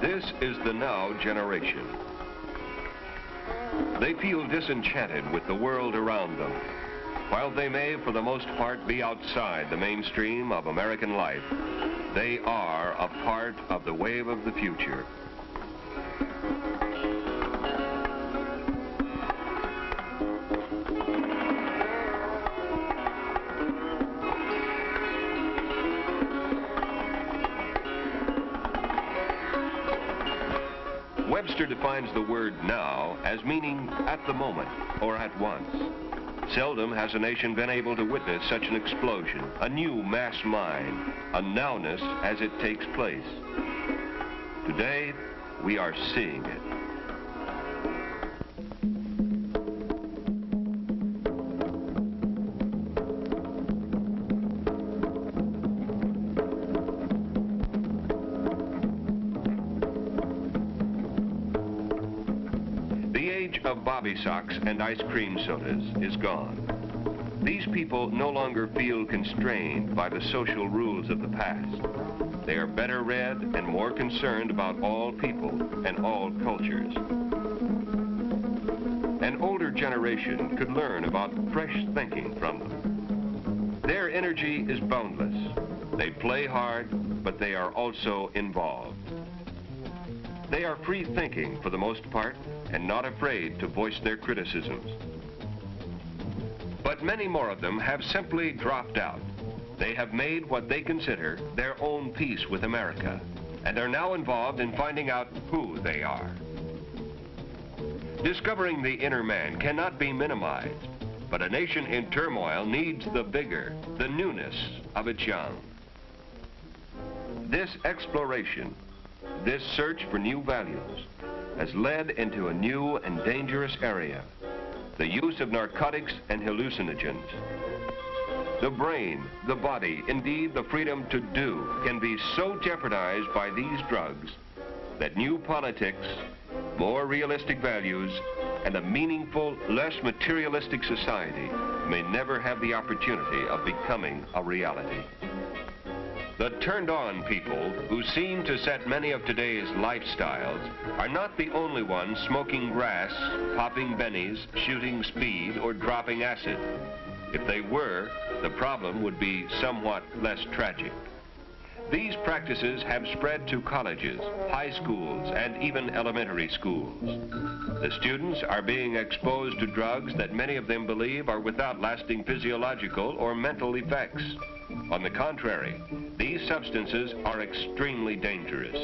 This is the now generation. They feel disenchanted with the world around them. While they may, for the most part, be outside the mainstream of American life, they are a part of the wave of the future. Webster defines the word now as meaning at the moment or at once. Seldom has a nation been able to witness such an explosion, a new mass mind, a nowness as it takes place. Today, we are seeing it. Of bobby socks and ice cream sodas is gone. These people no longer feel constrained by the social rules of the past. They are better read and more concerned about all people and all cultures. An older generation could learn about fresh thinking from them. Their energy is boundless. They play hard, but they are also involved. They are free thinking for the most part, and not afraid to voice their criticisms. But many more of them have simply dropped out. They have made what they consider their own peace with America, and are now involved in finding out who they are. Discovering the inner man cannot be minimized, but a nation in turmoil needs the vigor, the newness of its young. This exploration, this search for new values, has led into a new and dangerous area, the use of narcotics and hallucinogens. The brain, the body, indeed the freedom to do, can be so jeopardized by these drugs that new politics, more realistic values, and a meaningful, less materialistic society may never have the opportunity of becoming a reality. The turned-on people, who seem to set many of today's lifestyles, are not the only ones smoking grass, popping bennies, shooting speed, or dropping acid. If they were, the problem would be somewhat less tragic. These practices have spread to colleges, high schools, and even elementary schools. The students are being exposed to drugs that many of them believe are without lasting physiological or mental effects. On the contrary, these substances are extremely dangerous.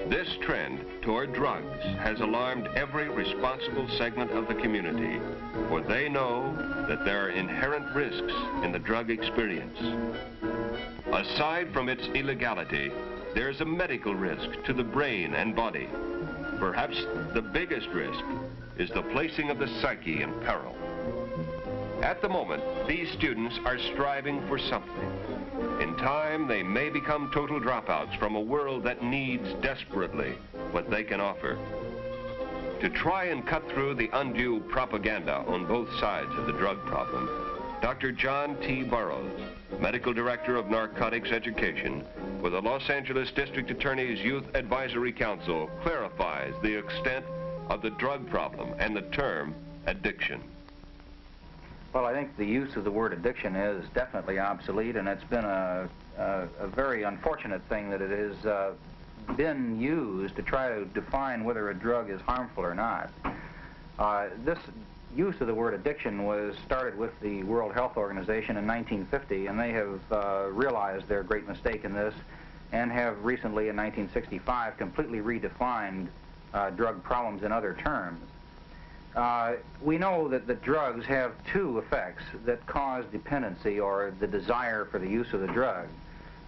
This trend toward drugs has alarmed every responsible segment of the community, for they know that there are inherent risks in the drug experience. Aside from its illegality, there's a medical risk to the brain and body. Perhaps the biggest risk is the placing of the psyche in peril. At the moment, these students are striving for something. In time, they may become total dropouts from a world that needs desperately what they can offer. To try and cut through the undue propaganda on both sides of the drug problem, Dr. John T. Burroughs, Medical Director of Narcotics Education for the Los Angeles District Attorney's Youth Advisory Council, clarifies the extent of the drug problem and the term addiction. Well, I think the use of the word addiction is definitely obsolete, and it's been a very unfortunate thing that it has been used to try to define whether a drug is harmful or not. This use of the word addiction was started with the World Health Organization in 1950, and they have realized their great mistake in this and have recently, in 1965, completely redefined drug problems in other terms. We know that the drugs have two effects that cause dependency or the desire for the use of the drug.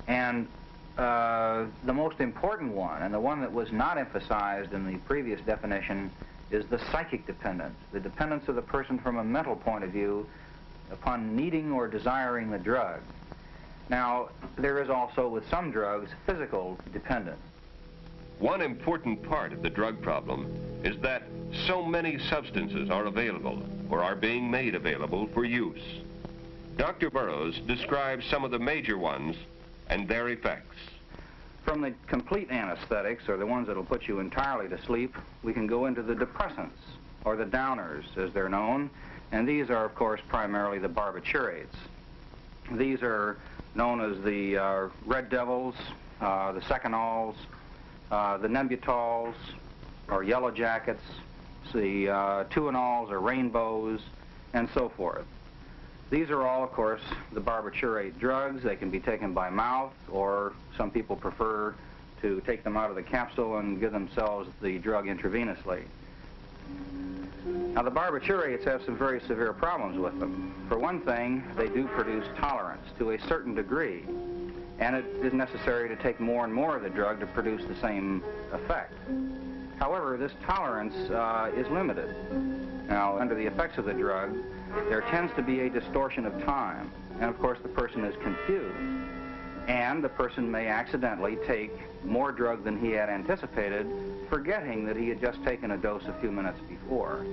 And the most important one, and the one that was not emphasized in the previous definition, is the psychic dependence, the dependence of the person from a mental point of view upon needing or desiring the drug. Now, there is also, with some drugs, physical dependence. One important part of the drug problem is that so many substances are available or are being made available for use. Dr. Burroughs describes some of the major ones and their effects. From the complete anesthetics, or the ones that will put you entirely to sleep, we can go into the depressants, or the downers, as they're known. And these are, of course, primarily the barbiturates. These are known as the red devils, the secanols, the nembutols, or yellow jackets, the tuanols, or rainbows, and so forth. These are all, of course, the barbiturate drugs. They can be taken by mouth, or some people prefer to take them out of the capsule and give themselves the drug intravenously. Now, the barbiturates have some very severe problems with them. For one thing, they do produce tolerance to a certain degree, and it is necessary to take more and more of the drug to produce the same effect. However, this tolerance is limited. Now, under the effects of the drug, there tends to be a distortion of time, and of course the person is confused, and the person may accidentally take more drug than he had anticipated, forgetting that he had just taken a dose a few minutes before.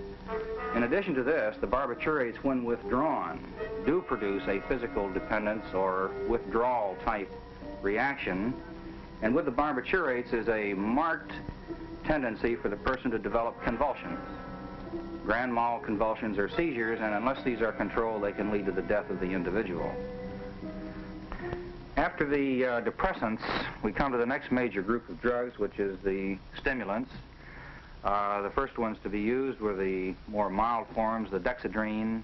In addition to this, the barbiturates, when withdrawn, do produce a physical dependence or withdrawal type reaction, and with the barbiturates is a marked tendency for the person to develop convulsions. Grand mal convulsions or seizures, and unless these are controlled, they can lead to the death of the individual. After the depressants, we come to the next major group of drugs, which is the stimulants. The first ones to be used were the more mild forms, the dexedrine,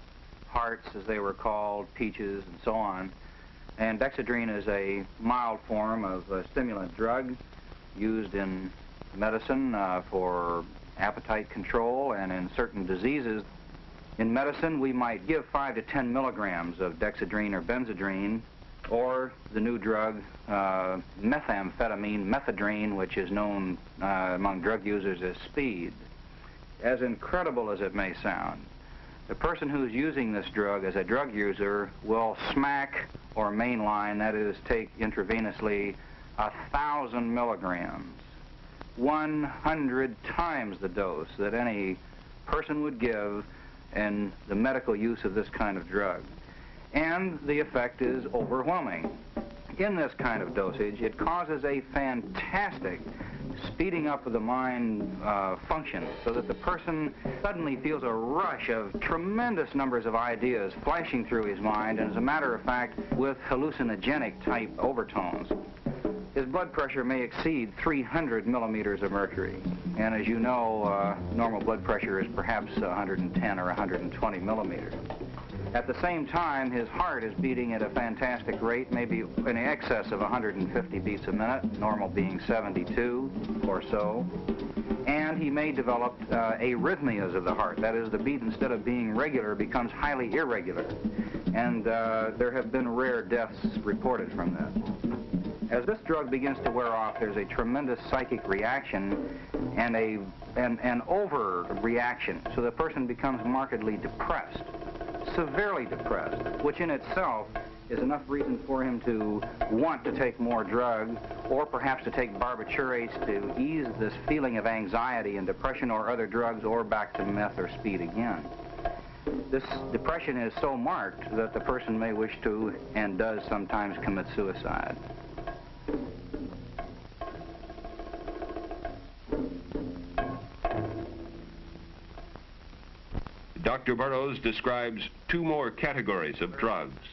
hearts as they were called, peaches, and so on. And dexedrine is a mild form of a stimulant drug used in medicine for appetite control and in certain diseases. In medicine, we might give 5 to 10 milligrams of dexedrine or benzedrine, or the new drug methamphetamine, methadrine, which is known among drug users as speed. As incredible as it may sound, the person who's using this drug as a drug user will smack or mainline, that is, take intravenously 1,000 milligrams. 100 times the dose that any person would give in the medical use of this kind of drug. And the effect is overwhelming. In this kind of dosage, it causes a fantastic speeding up of the mind function, so that the person suddenly feels a rush of tremendous numbers of ideas flashing through his mind, and as a matter of fact, with hallucinogenic type overtones. His blood pressure may exceed 300 millimeters of mercury. And as you know, normal blood pressure is perhaps 110 or 120 millimeters. At the same time, his heart is beating at a fantastic rate, maybe in excess of 150 beats a minute, normal being 72 or so. And he may develop arrhythmias of the heart. That is, the beat, instead of being regular, becomes highly irregular. And there have been rare deaths reported from this. As this drug begins to wear off, there's a tremendous psychic reaction and an overreaction, so the person becomes markedly depressed, severely depressed, which in itself is enough reason for him to want to take more drug, or perhaps to take barbiturates to ease this feeling of anxiety and depression, or other drugs, or back to meth or speed again. This depression is so marked that the person may wish to, and does sometimes, commit suicide. Dr. Burroughs describes 2 more categories of drugs,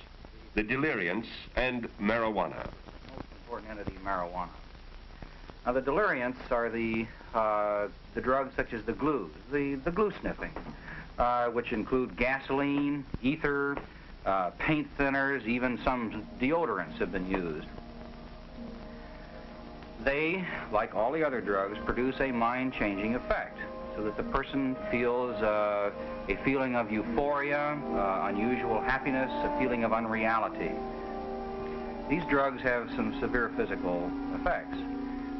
the deliriants and marijuana. Most important entity, marijuana. Now, the deliriants are the drugs such as the glues, the glue sniffing, which include gasoline, ether, paint thinners, even some deodorants have been used. They, like all the other drugs, produce a mind-changing effect, so that the person feels a feeling of euphoria, unusual happiness, a feeling of unreality. These drugs have some severe physical effects.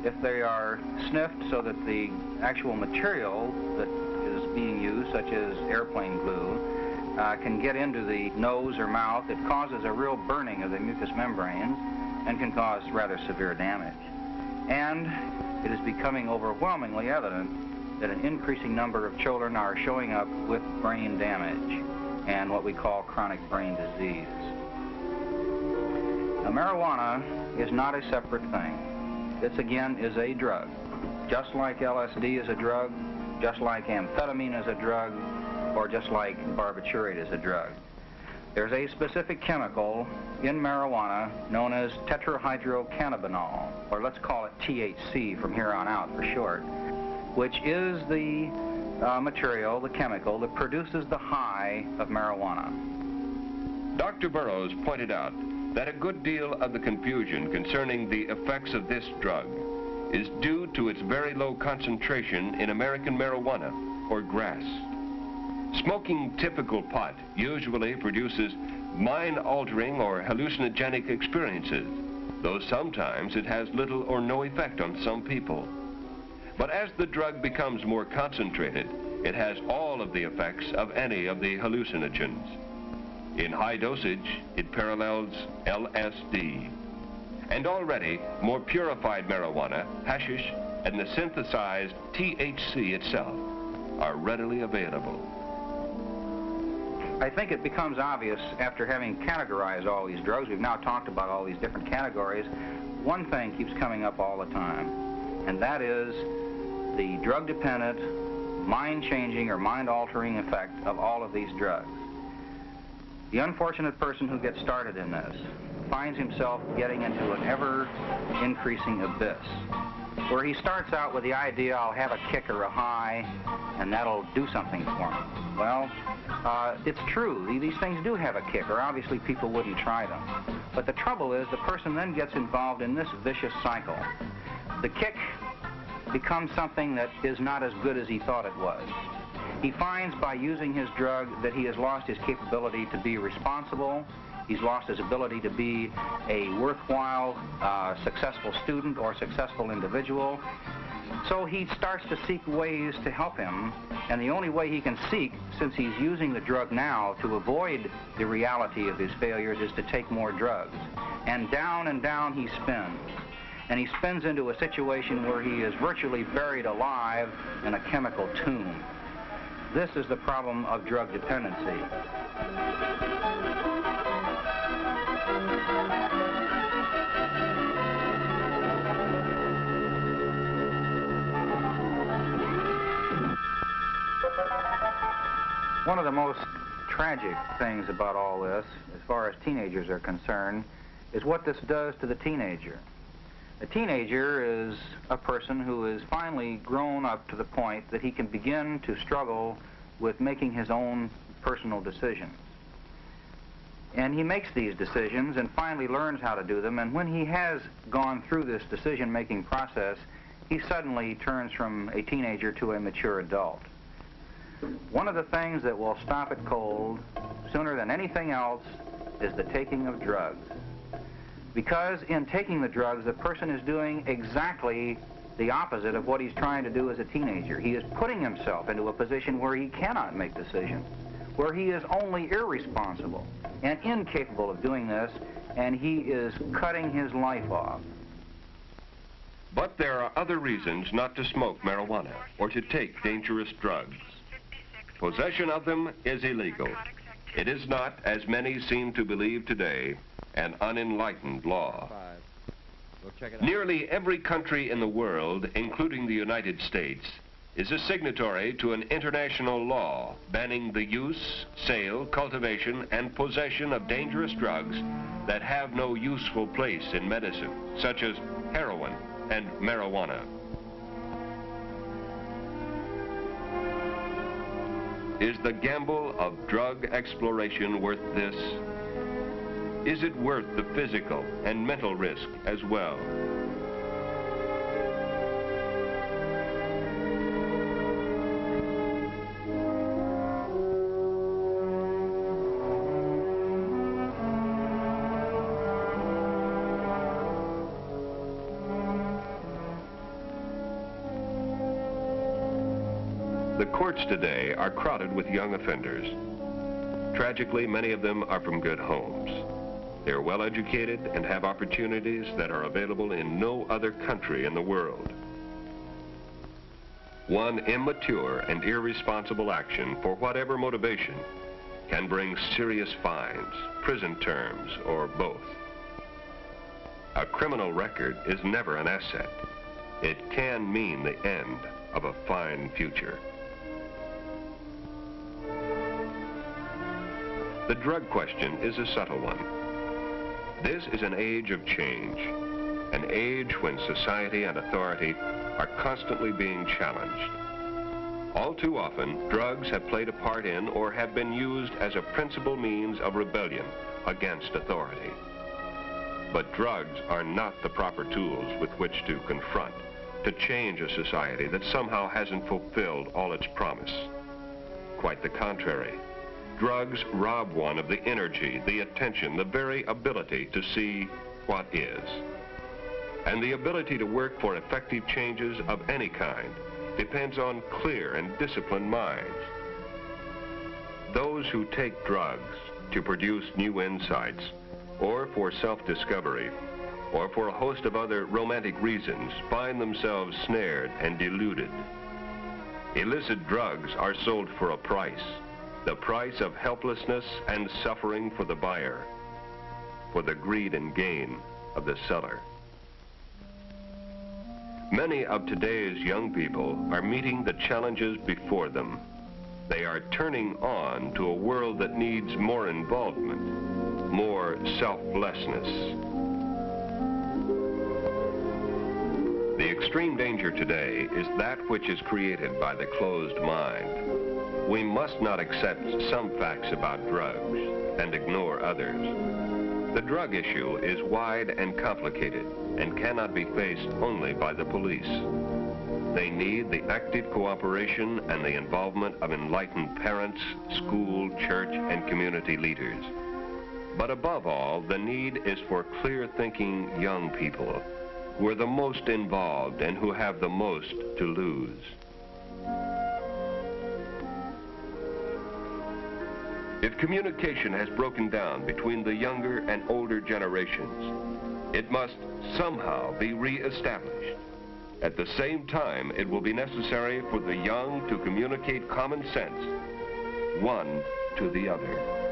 If they are sniffed so that the actual material that is being used, such as airplane glue, can get into the nose or mouth, it causes a real burning of the mucous membranes and can cause rather severe damage. And it is becoming overwhelmingly evident that an increasing number of children are showing up with brain damage and what we call chronic brain disease. Now, marijuana is not a separate thing. this again is a drug. Just like LSD is a drug, just like amphetamine is a drug, or just like barbiturate is a drug. There's a specific chemical in marijuana known as tetrahydrocannabinol, or let's call it THC from here on out for short, which is the material, the chemical, that produces the high of marijuana. Dr. Burroughs pointed out that a good deal of the confusion concerning the effects of this drug is due to its very low concentration in American marijuana, or grass. Smoking typical pot usually produces mind-altering or hallucinogenic experiences, though sometimes it has little or no effect on some people. But as the drug becomes more concentrated, it has all of the effects of any of the hallucinogens. In high dosage, it parallels LSD. And already, more purified marijuana, hashish, and the synthesized THC itself are readily available. I think it becomes obvious after having categorized all these drugs, we've now talked about all these different categories, one thing keeps coming up all the time, and that is the drug-dependent, mind-changing or mind-altering effect of all of these drugs. The unfortunate person who gets started in this finds himself getting into an ever-increasing abyss, where he starts out with the idea, I'll have a kick or a high, and that'll do something for me. Well, it's true. These things do have a kick, or obviously people wouldn't try them. But the trouble is the person then gets involved in this vicious cycle. The kick becomes something that is not as good as he thought it was. He finds by using his drug that he has lost his capability to be responsible. He's lost his ability to be a worthwhile, successful student or successful individual. So he starts to seek ways to help him, and the only way he can seek, since he's using the drug now to avoid the reality of his failures, is to take more drugs. And down he spins. And he spins into a situation where he is virtually buried alive in a chemical tomb. This is the problem of drug dependency. One of the most tragic things about all this, as far as teenagers are concerned, is what this does to the teenager. A teenager is a person who is finally grown up to the point that he can begin to struggle with making his own personal decisions. And he makes these decisions and finally learns how to do them, and when he has gone through this decision-making process, he suddenly turns from a teenager to a mature adult. One of the things that will stop it cold sooner than anything else is the taking of drugs. Because in taking the drugs, the person is doing exactly the opposite of what he's trying to do as a teenager. He is putting himself into a position where he cannot make decisions, where he is only irresponsible and incapable of doing this, and he is cutting his life off. But there are other reasons not to smoke marijuana or to take dangerous drugs. Possession of them is illegal. It is not, as many seem to believe today, an unenlightened law. Nearly every country in the world, including the United States, is a signatory to an international law banning the use, sale, cultivation, and possession of dangerous drugs that have no useful place in medicine, such as heroin and marijuana. Is the gamble of drug exploration worth this? Is it worth the physical and mental risk as well? The courts today are crowded with young offenders. Tragically, many of them are from good homes. They are well educated and have opportunities that are available in no other country in the world. One immature and irresponsible action, for whatever motivation, can bring serious fines, prison terms, or both. A criminal record is never an asset. It can mean the end of a fine future. The drug question is a subtle one. This is an age of change, an age when society and authority are constantly being challenged. All too often, drugs have played a part in or have been used as a principal means of rebellion against authority. But drugs are not the proper tools with which to confront, to change a society that somehow hasn't fulfilled all its promise. Quite the contrary. Drugs rob one of the energy, the attention, the very ability to see what is. And the ability to work for effective changes of any kind depends on clear and disciplined minds. Those who take drugs to produce new insights, or for self-discovery, or for a host of other romantic reasons, find themselves snared and deluded. Illicit drugs are sold for a price, the price of helplessness and suffering for the buyer, for the greed and gain of the seller. Many of today's young people are meeting the challenges before them. They are turning on to a world that needs more involvement, more selflessness. The extreme danger today is that which is created by the closed mind. We must not accept some facts about drugs and ignore others. The drug issue is wide and complicated and cannot be faced only by the police. They need the active cooperation and the involvement of enlightened parents, school, church, and community leaders. But above all, the need is for clear-thinking young people who are the most involved and who have the most to lose. If communication has broken down between the younger and older generations, it must somehow be re-established. At the same time, it will be necessary for the young to communicate common sense, one to the other.